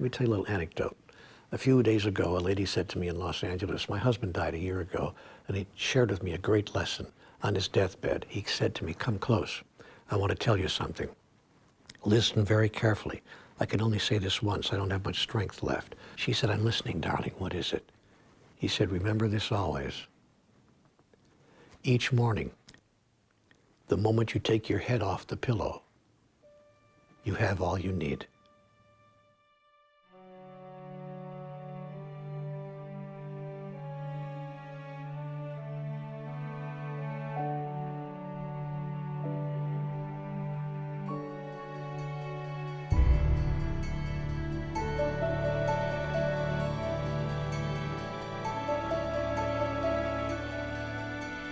Let me tell you a little anecdote. A few days ago, a lady said to me in Los Angeles, my husband died a year ago, and he shared with me a great lesson. On his deathbed, he said to me, come close. I want to tell you something. Listen very carefully. I can only say this once. I don't have much strength left. She said, I'm listening, darling. What is it? He said, remember this always. Each morning, the moment you take your head off the pillow, you have all you need.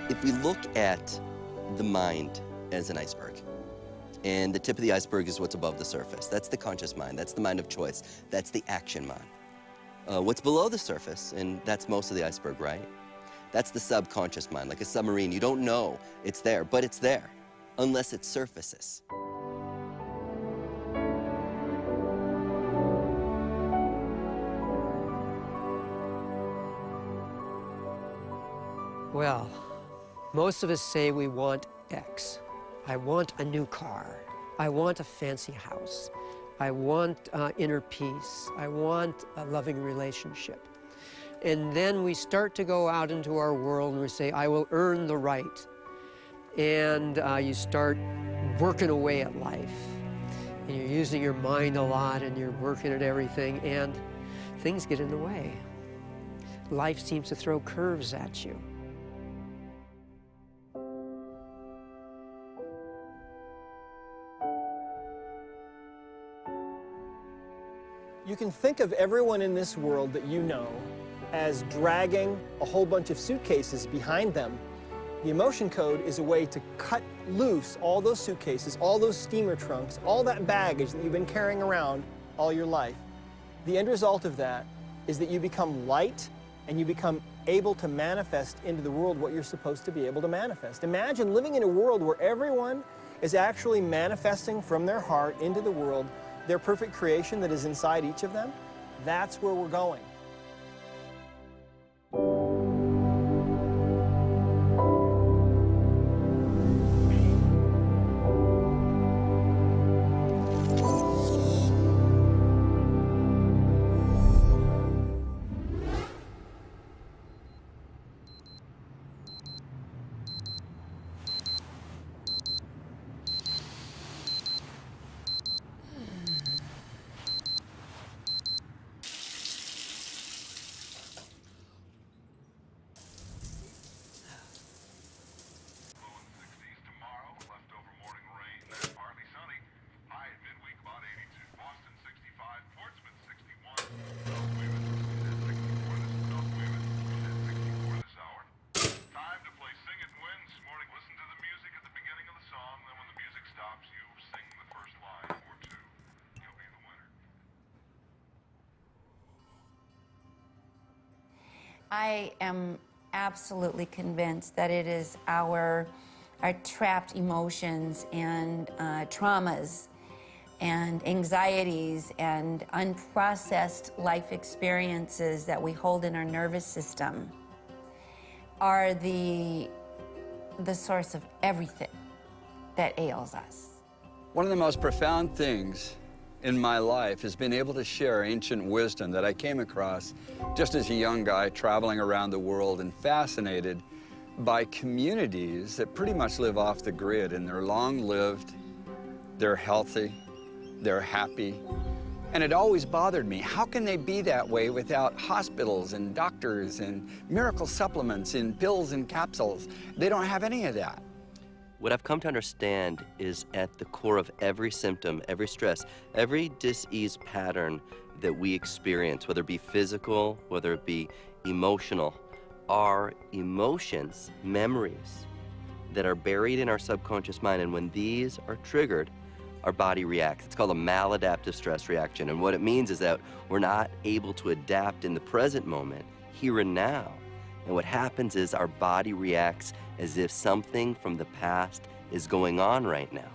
If we look at the mind as an iceberg, and the tip of the iceberg is what's above the surface, that's the conscious mind, that's the mind of choice, that's the action mind. What's below the surface, and that's most of the iceberg, right? That's the subconscious mind, like a submarine. You don't know it's there, but it's there, unless it surfaces. Well, most of us say we want X. I want a new car. I want a fancy house. I want inner peace. I want a loving relationship. And then we start to go out into our world and we say, I will earn the right. And you start working away at life. And you're using your mind a lot and you're working at everything, and things get in the way. Life seems to throw curves at you. You can think of everyone in this world that you know as dragging a whole bunch of suitcases behind them. The emotion code is a way to cut loose all those suitcases, all those steamer trunks, all that baggage that you've been carrying around all your life. The end result of that is that you become light and you become able to manifest into the world what you're supposed to be able to manifest. Imagine living in a world where everyone is actually manifesting from their heart into the world their perfect creation that is inside each of them. That's where we're going. I am absolutely convinced that it is our trapped emotions and traumas and anxieties and unprocessed life experiences that we hold in our nervous system are the source of everything that ails us. One of the most profound things in my life has been able to share ancient wisdom that I came across just as a young guy traveling around the world and fascinated by communities that pretty much live off the grid, and they're long-lived, they're healthy, they're happy. And it always bothered me, how can they be that way without hospitals and doctors and miracle supplements and pills and capsules? They don't have any of that. What I've come to understand is at the core of every symptom, every stress, every dis-ease pattern that we experience, whether it be physical, whether it be emotional, are emotions, memories that are buried in our subconscious mind. And when these are triggered, our body reacts. It's called a maladaptive stress reaction. And what it means is that we're not able to adapt in the present moment, here and now. And what happens is our body reacts as if something from the past is going on right now.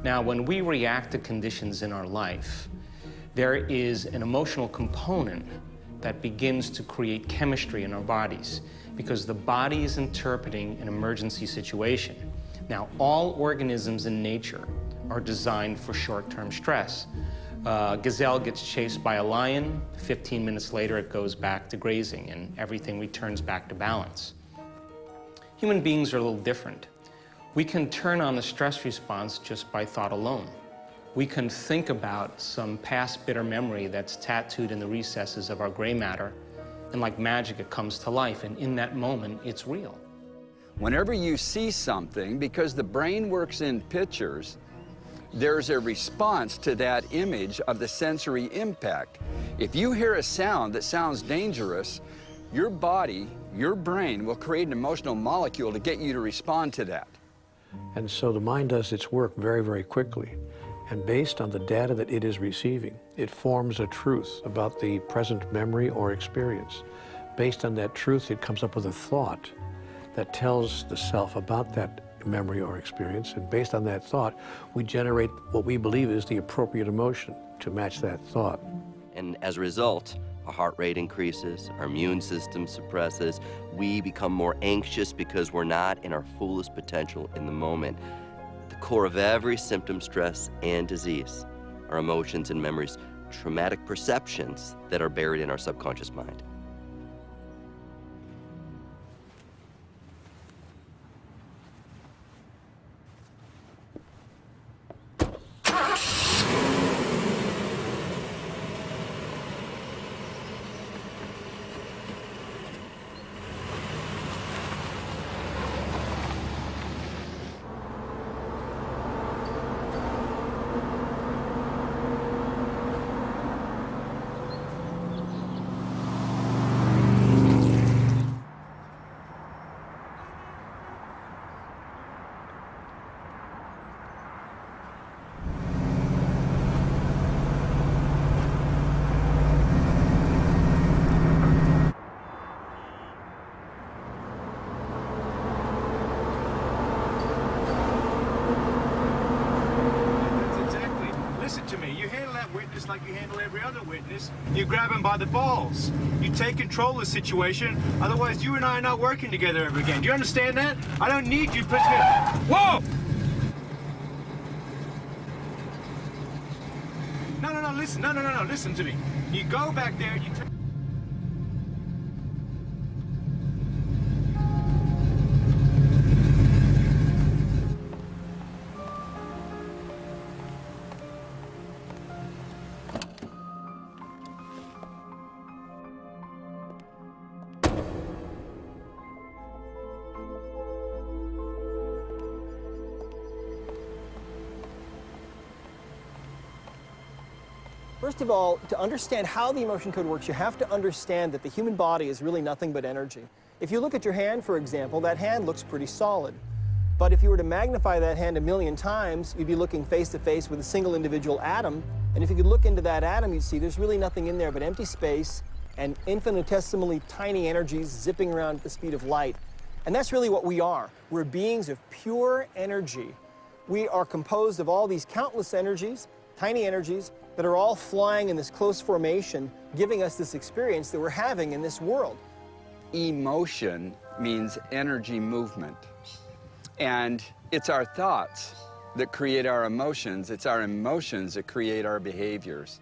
Now, when we react to conditions in our life, there is an emotional component that begins to create chemistry in our bodies because the body is interpreting an emergency situation. Now, all organisms in nature are designed for short-term stress. Gazelle gets chased by a lion. 15 minutes later, it goes back to grazing, and everything returns back to balance. Human beings are a little different. We can turn on the stress response just by thought alone. We can think about some past bitter memory that's tattooed in the recesses of our gray matter, and like magic, it comes to life, and in that moment, it's real. Whenever you see something, because the brain works in pictures, there's a response to that image of the sensory impact. If you hear a sound that sounds dangerous, your body, your brain will create an emotional molecule to get you to respond to that. And so the mind does its work very, very quickly. And based on the data that it is receiving, it forms a truth about the present memory or experience. Based on that truth, it comes up with a thought that tells the self about that memory or experience. And based on that thought, we generate what we believe is the appropriate emotion to match that thought. And as a result, our heart rate increases, our immune system suppresses, we become more anxious because we're not in our fullest potential in the moment. The core of every symptom, stress, and disease are emotions and memories, traumatic perceptions that are buried in our subconscious mind. Like you handle every other witness. You grab him by the balls. You take control of the situation. Otherwise, you and I are not working together ever again. Do you understand that? I don't need you to push me. Whoa! No, listen. No, listen to me. You go back there, you take... First of all, to understand how the emotion code works, you have to understand that the human body is really nothing but energy. If you look at your hand, for example, that hand looks pretty solid. But if you were to magnify that hand 1,000,000 times, you'd be looking face to face with a single individual atom. And if you could look into that atom, you'd see there's really nothing in there but empty space and infinitesimally tiny energies zipping around at the speed of light. And that's really what we are. We're beings of pure energy. We are composed of all these countless energies, tiny energies, that are all flying in this close formation, giving us this experience that we're having in this world. Emotion means energy movement. And it's our thoughts that create our emotions. It's our emotions that create our behaviors.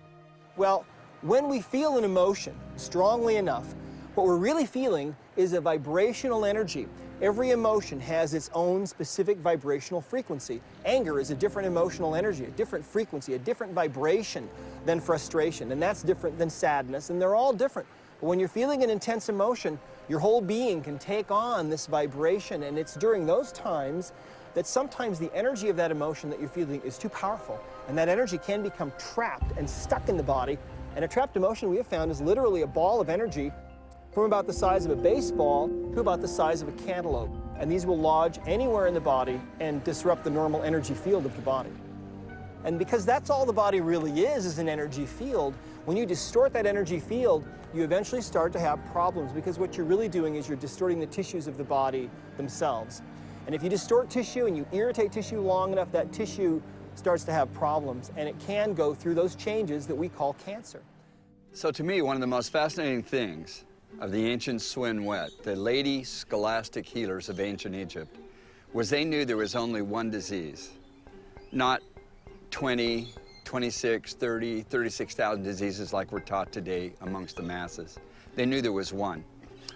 Well, when we feel an emotion strongly enough, what we're really feeling is a vibrational energy. Every emotion has its own specific vibrational frequency. Anger is a different emotional energy, a different frequency, a different vibration than frustration, and that's different than sadness, and they're all different. But when you're feeling an intense emotion, your whole being can take on this vibration, and it's during those times that sometimes the energy of that emotion that you're feeling is too powerful, and that energy can become trapped and stuck in the body. And a trapped emotion, we have found, is literally a ball of energy from about the size of a baseball to about the size of a cantaloupe. And these will lodge anywhere in the body and disrupt the normal energy field of the body. And because that's all the body really is an energy field, when you distort that energy field, you eventually start to have problems, because what you're really doing is you're distorting the tissues of the body themselves. And if you distort tissue and you irritate tissue long enough, that tissue starts to have problems, and it can go through those changes that we call cancer. So to me, one of the most fascinating things of the ancient Suan-Wet, the lady scholastic healers of ancient Egypt, was they knew there was only one disease, not 20, 26, 30, 36,000 diseases like we're taught today amongst the masses. They knew there was one,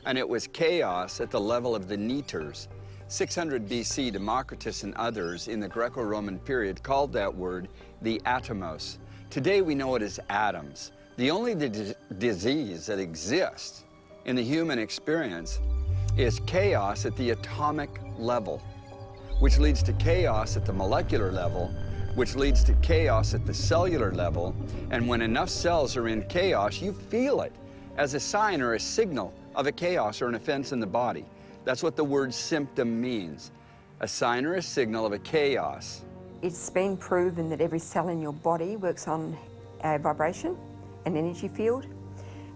and it was chaos at the level of the Neters. 600 BC, Democritus and others in the Greco-Roman period called that word the atomos. Today we know it as atoms. The only disease that exists in the human experience is chaos at the atomic level, which leads to chaos at the molecular level, which leads to chaos at the cellular level. And when enough cells are in chaos, you feel it as a sign or a signal of a chaos or an offense in the body. That's what the word symptom means, a sign or a signal of a chaos. It's been proven that every cell in your body works on a vibration, an energy field.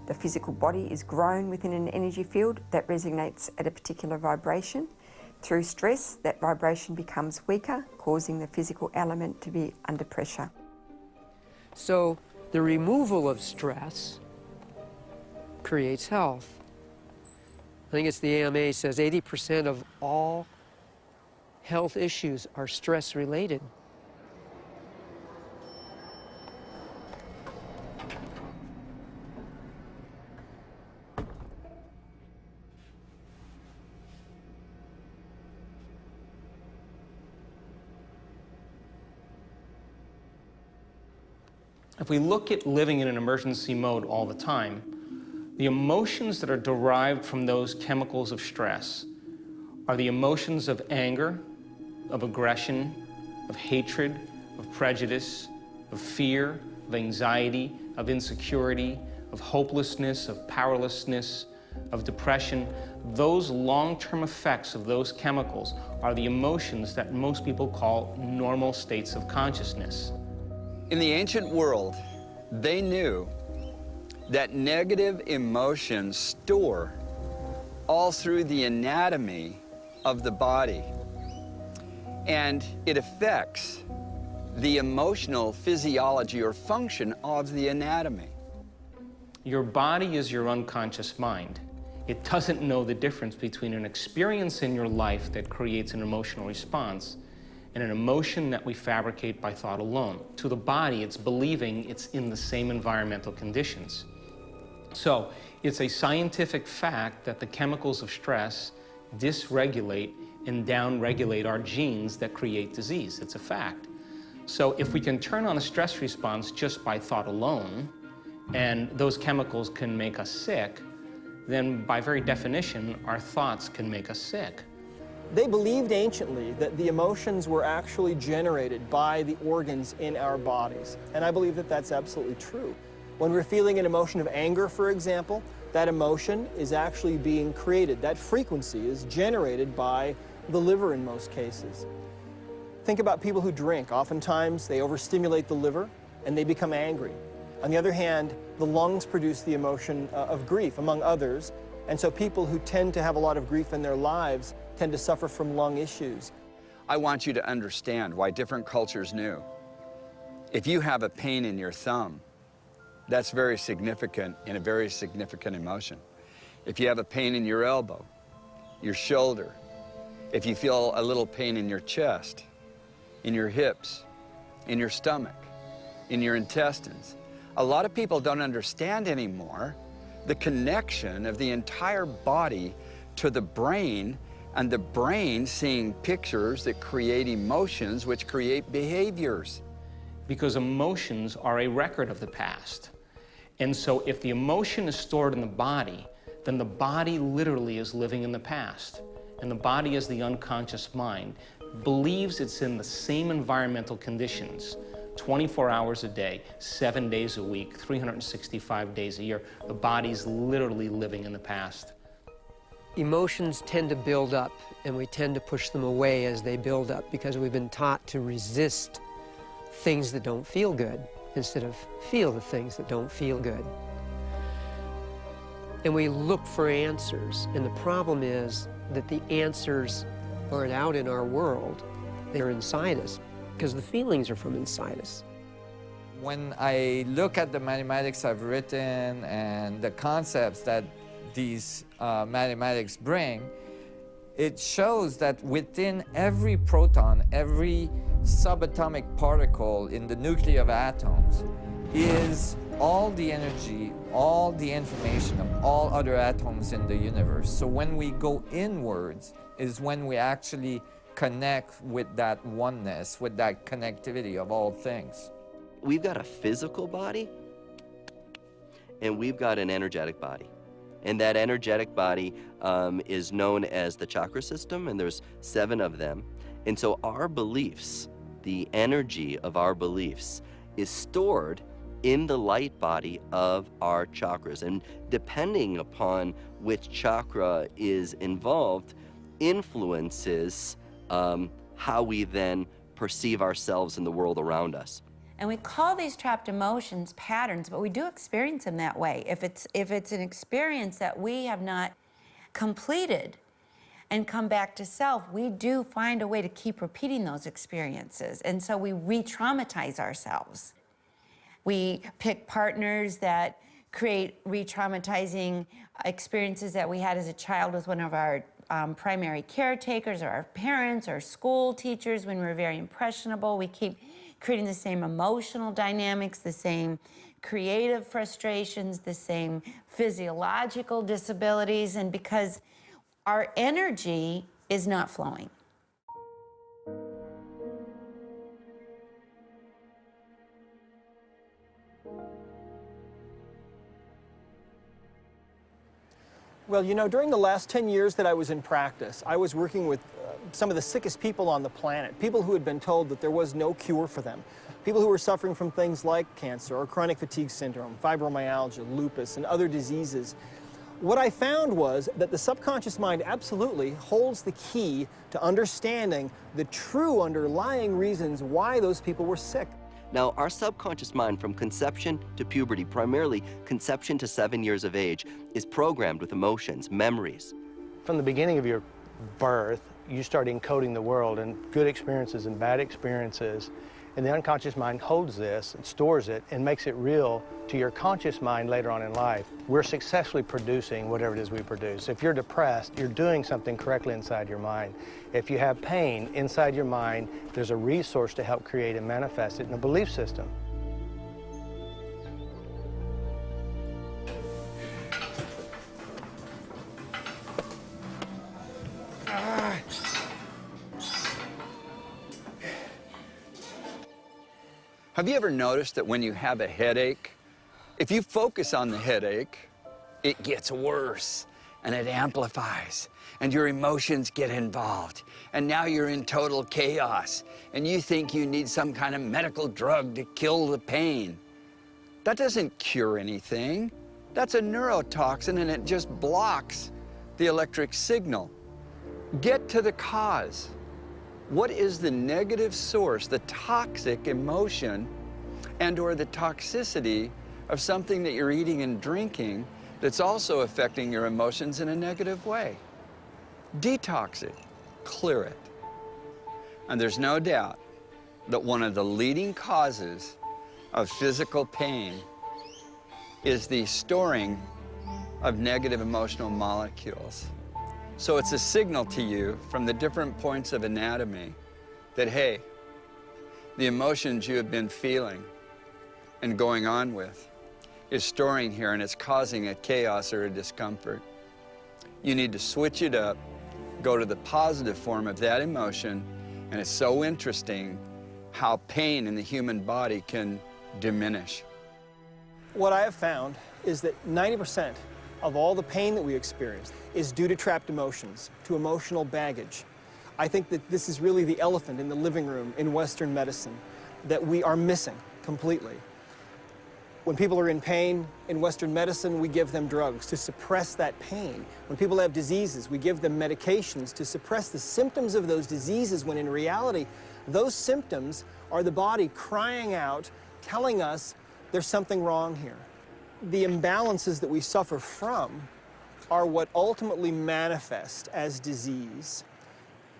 The physical body is grown within an energy field that resonates at a particular vibration. Through stress, that vibration becomes weaker, causing the physical element to be under pressure. So the removal of stress creates health. I think it's the AMA says 80% of all health issues are stress related. If we look at living in an emergency mode all the time, the emotions that are derived from those chemicals of stress are the emotions of anger, of aggression, of hatred, of prejudice, of fear, of anxiety, of insecurity, of hopelessness, of powerlessness, of depression. Those long-term effects of those chemicals are the emotions that most people call normal states of consciousness. In the ancient world, they knew that negative emotions store all through the anatomy of the body, and it affects the emotional physiology or function of the anatomy. Your body is your unconscious mind. It doesn't know the difference between an experience in your life that creates an emotional response and an emotion that we fabricate by thought alone. To the body, it's believing it's in the same environmental conditions. So it's a scientific fact that the chemicals of stress dysregulate and downregulate our genes that create disease. It's a fact. So if we can turn on a stress response just by thought alone, and those chemicals can make us sick, then by very definition, our thoughts can make us sick. They believed anciently that the emotions were actually generated by the organs in our bodies, and I believe that that's absolutely true. When we're feeling an emotion of anger, for example, that emotion is actually being created. That frequency is generated by the liver in most cases. Think about people who drink. Oftentimes, they overstimulate the liver and they become angry. On the other hand, the lungs produce the emotion of grief, among others, and so people who tend to have a lot of grief in their lives tend to suffer from lung issues. I want you to understand why different cultures knew. If you have a pain in your thumb, that's very significant and a very significant emotion. If you have a pain in your elbow, your shoulder, if you feel a little pain in your chest, in your hips, in your stomach, in your intestines, a lot of people don't understand anymore the connection of the entire body to the brain, and the brain seeing pictures that create emotions which create behaviors. Because emotions are a record of the past. And so if the emotion is stored in the body, then the body literally is living in the past. And the body, as the unconscious mind, believes it's in the same environmental conditions 24 hours a day, 7 days a week, 365 days a year. The body's literally living in the past. Emotions tend to build up, and we tend to push them away as they build up because we've been taught to resist things that don't feel good instead of feel the things that don't feel good. And we look for answers, and the problem is that the answers aren't out in our world, they're inside us. because the feelings are from inside us. When I look at the mathematics I've written and the concepts that these mathematics bring, it shows that within every proton, every subatomic particle in the nuclei of atoms is all the energy, all the information of all other atoms in the universe. So when we go inwards is when we actually connect with that oneness, with that connectivity of all things. We've got a physical body, and we've got an energetic body. And that energetic body is known as the chakra system, and there's 7 of them. And so our beliefs, the energy of our beliefs, is stored in the light body of our chakras. And depending upon which chakra is involved, influences how we then perceive ourselves in the world around us. And we call these trapped emotions patterns, but we do experience them that way. If it's an experience that we have not completed and come back to self, we do find a way to keep repeating those experiences. And so we re-traumatize ourselves. We pick partners that create re-traumatizing experiences that we had as a child with one of our primary caretakers or our parents or school teachers when we were very impressionable. We keep creating the same emotional dynamics, the same creative frustrations, the same physiological disabilities, and because our energy is not flowing. Well, you know, during the last 10 years that I was in practice, I was working with some of the sickest people on the planet, people who had been told that there was no cure for them, people who were suffering from things like cancer or chronic fatigue syndrome, fibromyalgia, lupus, and other diseases. What I found was that the subconscious mind absolutely holds the key to understanding the true underlying reasons why those people were sick. Now, our subconscious mind from conception to puberty, primarily conception to 7 years of age, is programmed with emotions, memories. From the beginning of your birth, you start encoding the world in good experiences and bad experiences, and the unconscious mind holds this and stores it and makes it real to your conscious mind later on in life. We're successfully producing whatever it is we produce. If you're depressed, you're doing something correctly inside your mind. If you have pain inside your mind, there's a resource to help create and manifest it in a belief system. Have you ever noticed that when you have a headache, if you focus on the headache, it gets worse and it amplifies and your emotions get involved and now you're in total chaos and you think you need some kind of medical drug to kill the pain? That doesn't cure anything. That's a neurotoxin and it just blocks the electric signal. Get to the cause. What is the negative source, the toxic emotion and or the toxicity of something that you're eating and drinking that's also affecting your emotions in a negative way? Detox it, clear it. And there's no doubt that one of the leading causes of physical pain is the storing of negative emotional molecules. So it's a signal to you from the different points of anatomy that, hey, the emotions you have been feeling and going on with is storing here and it's causing a chaos or a discomfort. You need to switch it up, go to the positive form of that emotion, and it's so interesting how pain in the human body can diminish. What I have found is that 90% of all the pain that we experience is due to trapped emotions, to emotional baggage. I think that this is really the elephant in the living room in Western medicine that we are missing completely. When people are in pain in Western medicine, we give them drugs to suppress that pain. When people have diseases, we give them medications to suppress the symptoms of those diseases, when in reality, those symptoms are the body crying out, telling us there's something wrong here. The imbalances that we suffer from are what ultimately manifest as disease.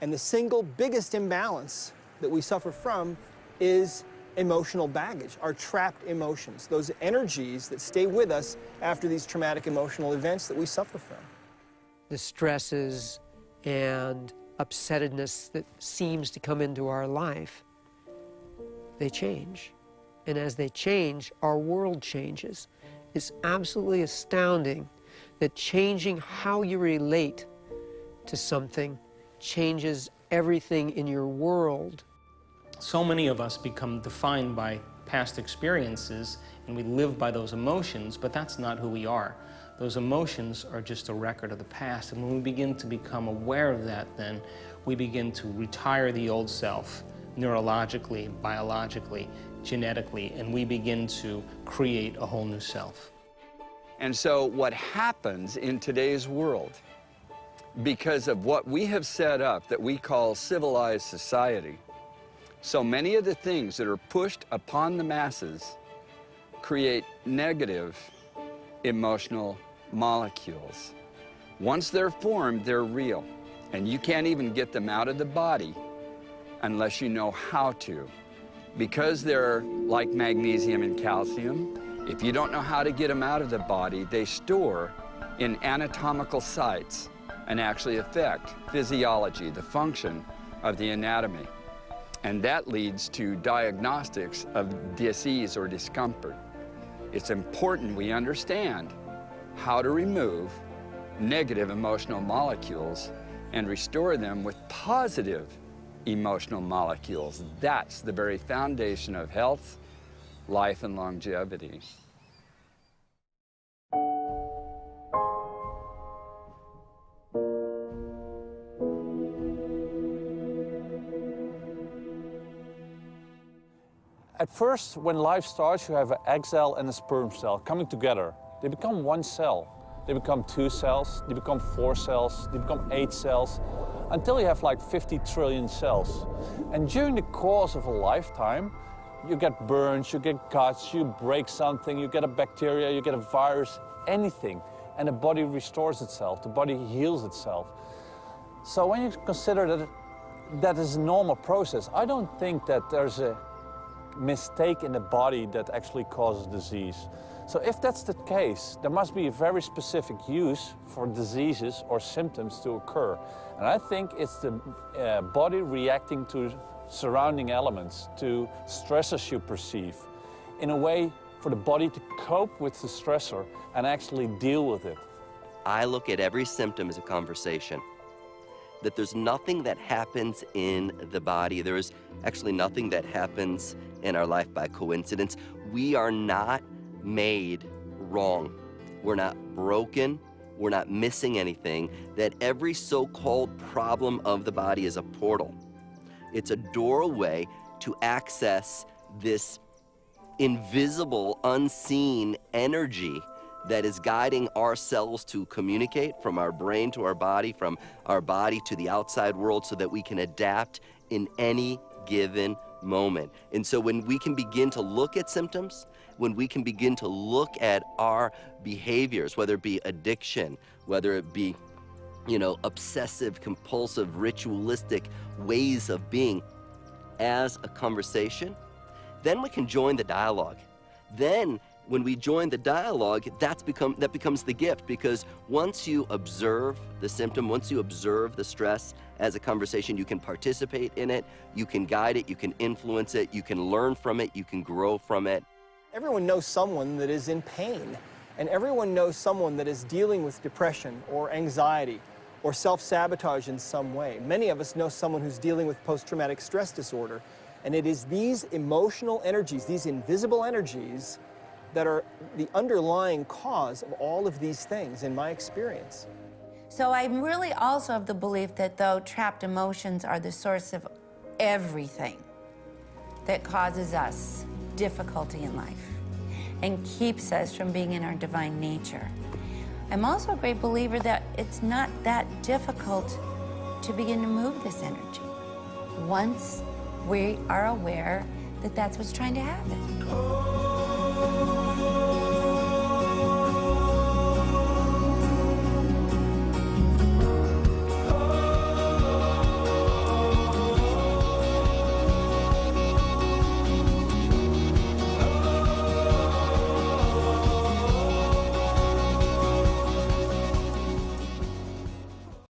And the single biggest imbalance that we suffer from is emotional baggage, our trapped emotions, those energies that stay with us after these traumatic emotional events that we suffer from. The stresses and upsettedness that seems to come into our life, they change. And as they change, our world changes. It's absolutely astounding that changing how you relate to something changes everything in your world. So many of us become defined by past experiences, and we live by those emotions, but that's not who we are. Those emotions are just a record of the past, and when we begin to become aware of that, then we begin to retire the old self, neurologically, biologically, genetically, and we begin to create a whole new self. And so what happens in today's world, because of what we have set up that we call civilized society, so many of the things that are pushed upon the masses create negative emotional molecules. Once they're formed, they're real, and you can't even get them out of the body unless you know how to. Because they're like magnesium and calcium, if you don't know how to get them out of the body, they store in anatomical sites and actually affect physiology, the function of the anatomy. And that leads to diagnostics of disease or discomfort. It's important we understand how to remove negative emotional molecules and restore them with positive emotional molecules. That's the very foundation of health, life, and longevity. At first, when life starts, you have an egg cell and a sperm cell coming together. They become one cell. They become 2 cells, they become 4 cells, they become 8 cells, until you have like 50 trillion cells. And during the course of a lifetime, you get burns, you get cuts, you break something, you get a bacteria, you get a virus, anything. And the body restores itself, the body heals itself. So when you consider that that is a normal process, I don't think that there's a mistake in the body that actually causes disease. So if that's the case, there must be a very specific use for diseases or symptoms to occur. And I think it's the body reacting to surrounding elements, to stressors you perceive, in a way for the body to cope with the stressor and actually deal with it. I look at every symptom as a conversation. That there's nothing that happens in the body. There is actually nothing that happens in our life by coincidence. We are not made wrong. We're not broken. We're not missing anything. That every so-called problem of the body is a portal. It's a doorway to access this invisible, unseen energy that is guiding our cells to communicate from our brain to our body, from our body to the outside world, so that we can adapt in any given moment. And so when we can begin to look at symptoms, when we can begin to look at our behaviors, whether it be addiction, whether it be, obsessive, compulsive, ritualistic ways of being, as a conversation, then we can join the dialogue. Then when we join the dialogue, that becomes the gift, because once you observe the symptom, once you observe the stress as a conversation, you can participate in it, you can guide it, you can influence it, you can learn from it, you can grow from it. Everyone knows someone that is in pain, and everyone knows someone that is dealing with depression or anxiety or self-sabotage in some way. Many of us know someone who's dealing with post-traumatic stress disorder, and it is these emotional energies, these invisible energies, that are the underlying cause of all of these things, in my experience. So I'm really also of the belief that, though, trapped emotions are the source of everything that causes us difficulty in life and keeps us from being in our divine nature. I'm also a great believer that it's not that difficult to begin to move this energy once we are aware that that's what's trying to happen.